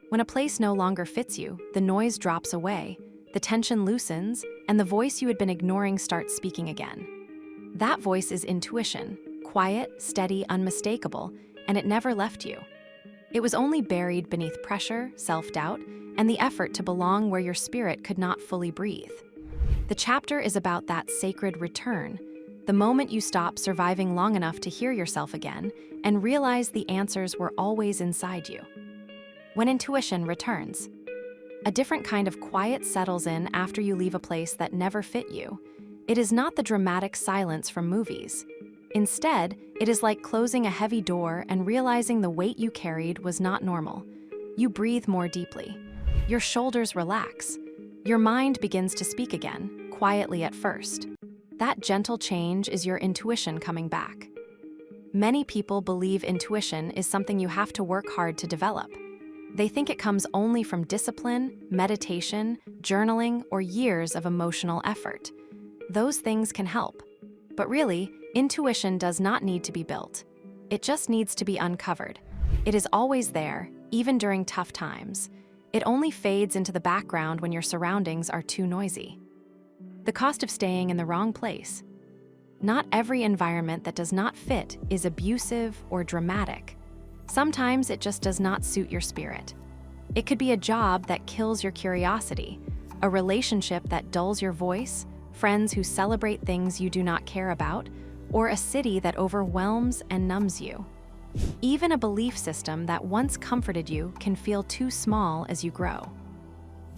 When a place no longer fits you, the noise drops away, the tension loosens, and the voice you had been ignoring starts speaking again. That voice is intuition, quiet, steady, unmistakable, and it never left you. It was only buried beneath pressure, self-doubt, and the effort to belong where your spirit could not fully breathe. The chapter is about that sacred return, the moment you stop surviving long enough to hear yourself again and realize the answers were always inside you. When intuition returns, a different kind of quiet settles in after you leave a place that never fit you. It is not the dramatic silence from movies. Instead, it is like closing a heavy door and realizing the weight you carried was not normal. You breathe more deeply. Your shoulders relax. Your mind begins to speak again, quietly at first. That gentle change is your intuition coming back. Many people believe intuition is something you have to work hard to develop. They think it comes only from discipline, meditation, journaling, or years of emotional effort. Those things can help. But really, intuition does not need to be built. It just needs to be uncovered. It is always there, even during tough times. It only fades into the background when your surroundings are too noisy. The cost of staying in the wrong place. Not every environment that does not fit is abusive or dramatic. Sometimes it just does not suit your spirit. It could be a job that kills your curiosity, a relationship that dulls your voice, friends who celebrate things you do not care about, or a city that overwhelms and numbs you. Even a belief system that once comforted you can feel too small as you grow.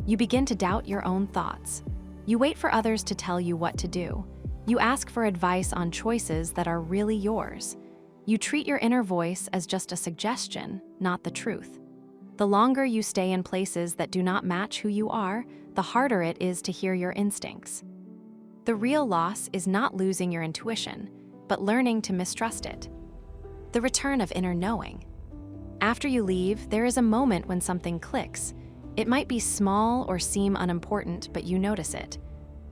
You begin to doubt your own thoughts. You wait for others to tell you what to do. You ask for advice on choices that are really yours. You treat your inner voice as just a suggestion, not the truth. The longer you stay in places that do not match who you are, the harder it is to hear your instincts. The real loss is not losing your intuition, but learning to mistrust it. The return of inner knowing. After you leave, there is a moment when something clicks. It might be small or seem unimportant, but you notice it.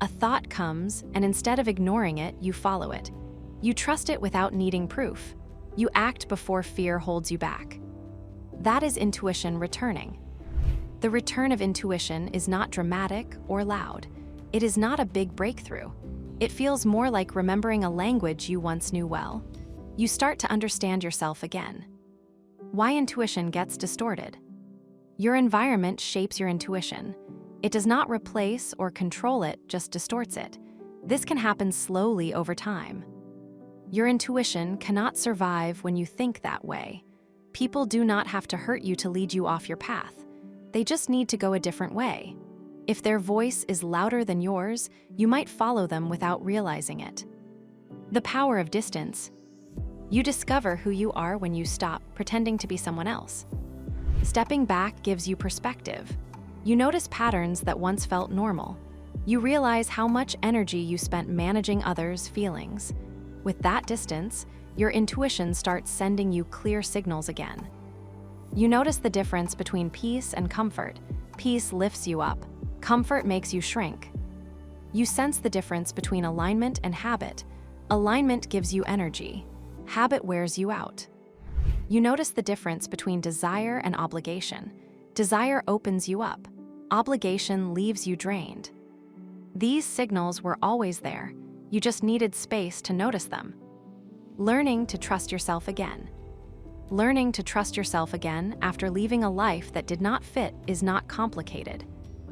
A thought comes, and instead of ignoring it, you follow it. You trust it without needing proof. You act before fear holds you back. That is intuition returning. The return of intuition is not dramatic or loud. It is not a big breakthrough. It feels more like remembering a language you once knew well. You start to understand yourself again. Why intuition gets distorted? Your environment shapes your intuition. It does not replace or control it, just distorts it. This can happen slowly over time. Your intuition cannot survive when you think that way. People do not have to hurt you to lead you off your path. They just need to go a different way. If their voice is louder than yours, you might follow them without realizing it. The power of distance. You discover who you are when you stop pretending to be someone else. Stepping back gives you perspective. You notice patterns that once felt normal. You realize how much energy you spent managing others' feelings. With that distance, your intuition starts sending you clear signals again. You notice the difference between peace and comfort. Peace lifts you up. Comfort makes you shrink. You sense the difference between alignment and habit. Alignment gives you energy. Habit wears you out. You notice the difference between desire and obligation. Desire opens you up. Obligation leaves you drained. These signals were always there. You just needed space to notice them. Learning to trust yourself again. Learning to trust yourself again after leaving a life that did not fit is not complicated.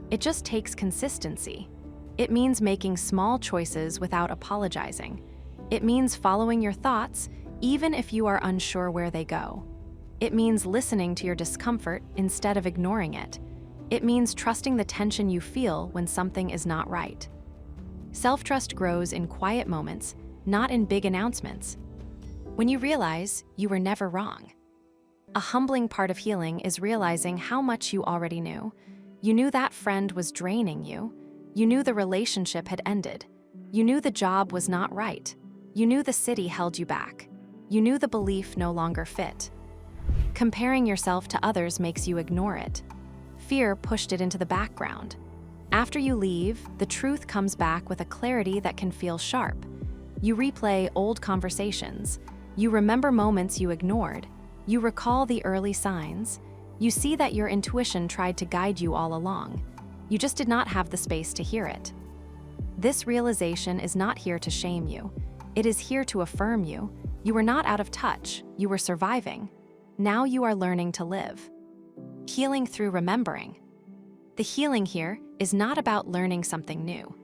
It just takes consistency. It means making small choices without apologizing. It means following your thoughts, even if you are unsure where they go. It means listening to your discomfort instead of ignoring it. It means trusting the tension you feel when something is not right. Self-trust grows in quiet moments, not in big announcements. When you realize you were never wrong. A humbling part of healing is realizing how much you already knew. You knew that friend was draining you. You knew the relationship had ended. You knew the job was not right. You knew the city held you back. You knew the belief no longer fit. Comparing yourself to others makes you ignore it. Fear pushed it into the background. After you leave, the truth comes back with a clarity that can feel sharp. You replay old conversations. You remember moments you ignored. You recall the early signs. You see that your intuition tried to guide you all along. You just did not have the space to hear it. This realization is not here to shame you. It is here to affirm you. You were not out of touch, you were surviving. Now you are learning to live. Healing through remembering. The healing here is not about learning something new.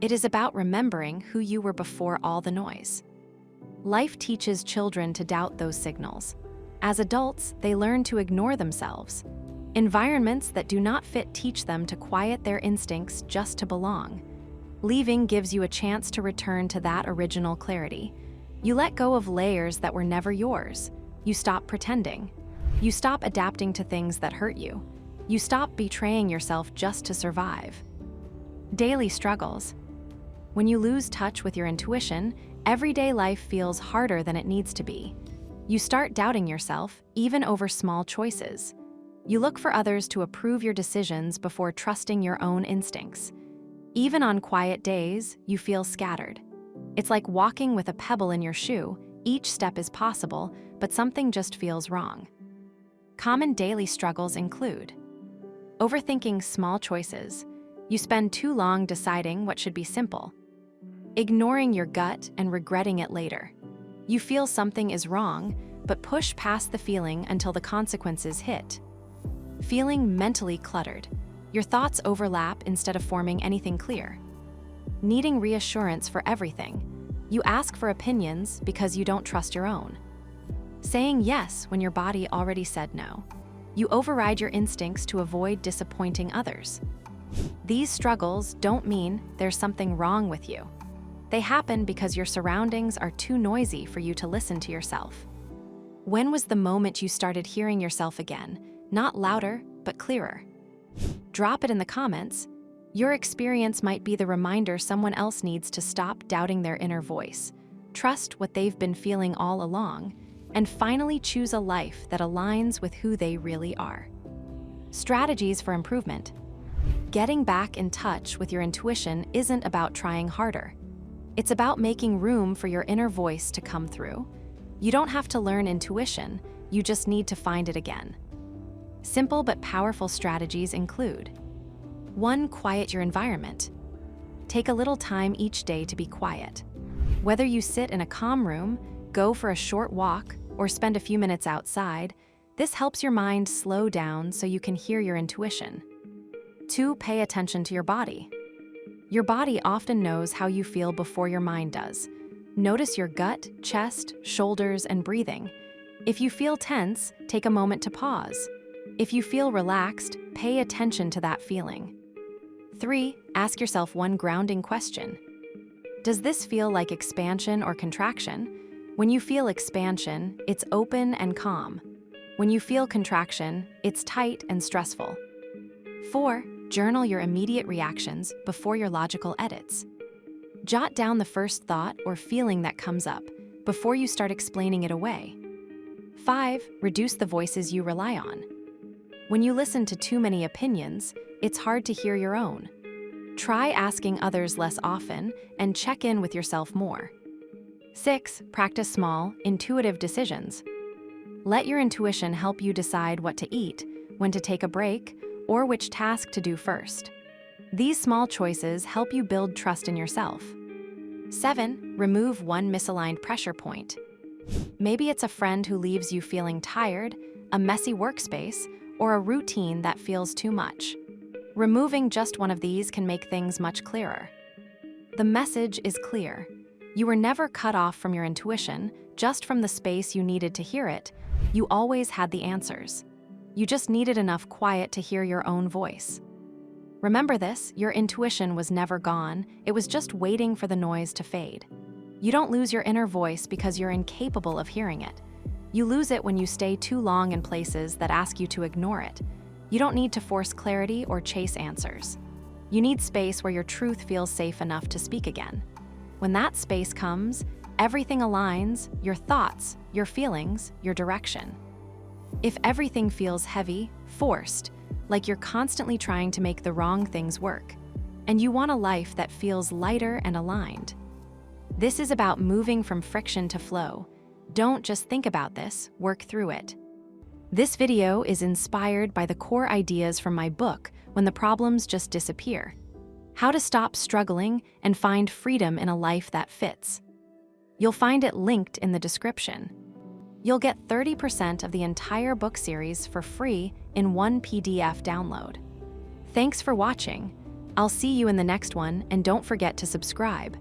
It is about remembering who you were before all the noise. Life teaches children to doubt those signals. As adults, they learn to ignore themselves. Environments that do not fit teach them to quiet their instincts just to belong. Leaving gives you a chance to return to that original clarity. You let go of layers that were never yours. You stop pretending. You stop adapting to things that hurt you. You stop betraying yourself just to survive. Daily struggles. When you lose touch with your intuition, everyday life feels harder than it needs to be. You start doubting yourself, even over small choices. You look for others to approve your decisions before trusting your own instincts. Even on quiet days, you feel scattered. It's like walking with a pebble in your shoe. Each step is possible, but something just feels wrong. Common daily struggles include overthinking small choices. You spend too long deciding what should be simple. Ignoring your gut and regretting it later. You feel something is wrong, but push past the feeling until the consequences hit. Feeling mentally cluttered. Your thoughts overlap instead of forming anything clear. Needing reassurance for everything. You ask for opinions because you don't trust your own. Saying yes when your body already said no. You override your instincts to avoid disappointing others. These struggles don't mean there's something wrong with you. They happen because your surroundings are too noisy for you to listen to yourself. When was the moment you started hearing yourself again? Not louder, but clearer. Drop it in the comments. Your experience might be the reminder someone else needs to stop doubting their inner voice, trust what they've been feeling all along, and finally choose a life that aligns with who they really are. Strategies for improvement. Getting back in touch with your intuition isn't about trying harder. It's about making room for your inner voice to come through. You don't have to learn intuition, you just need to find it again. Simple but powerful strategies include 1. Quiet your environment. Take a little time each day to be quiet. Whether you sit in a calm room, go for a short walk, or spend a few minutes outside, this helps your mind slow down so you can hear your intuition. 2. Pay attention to your body. Your body often knows how you feel before your mind does. Notice your gut, chest, shoulders, and breathing. If you feel tense, take a moment to pause. If you feel relaxed, pay attention to that feeling. 3. Ask yourself one grounding question. Does this feel like expansion or contraction? When you feel expansion, it's open and calm. When you feel contraction, it's tight and stressful. 4. Journal your immediate reactions before your logical edits. Jot down the first thought or feeling that comes up before you start explaining it away. 5. Reduce the voices you rely on. When you listen to too many opinions, it's hard to hear your own. Try asking others less often and check in with yourself more. 6. Practice small, intuitive decisions. Let your intuition help you decide what to eat, when to take a break, or which task to do first. These small choices help you build trust in yourself. 7. Remove one misaligned pressure point. Maybe it's a friend who leaves you feeling tired, a messy workspace, or a routine that feels too much. Removing just one of these can make things much clearer. The message is clear. You were never cut off from your intuition, just from the space you needed to hear it. You always had the answers. You just needed enough quiet to hear your own voice. Remember this, your intuition was never gone, it was just waiting for the noise to fade. You don't lose your inner voice because you're incapable of hearing it. You lose it when you stay too long in places that ask you to ignore it. You don't need to force clarity or chase answers. You need space where your truth feels safe enough to speak again. When that space comes, everything aligns, your thoughts, your feelings, your direction. If everything feels heavy, forced, like you're constantly trying to make the wrong things work, and you want a life that feels lighter and aligned. This is about moving from friction to flow. Don't just think about this, work through it. This video is inspired by the core ideas from my book, When the Problems Just Disappear: How to Stop Struggling and Find Freedom in a Life That Fits. You'll find it linked in the description. You'll get 30% of the entire book series for free in one PDF download. Thanks for watching. I'll see you in the next one, and don't forget to subscribe.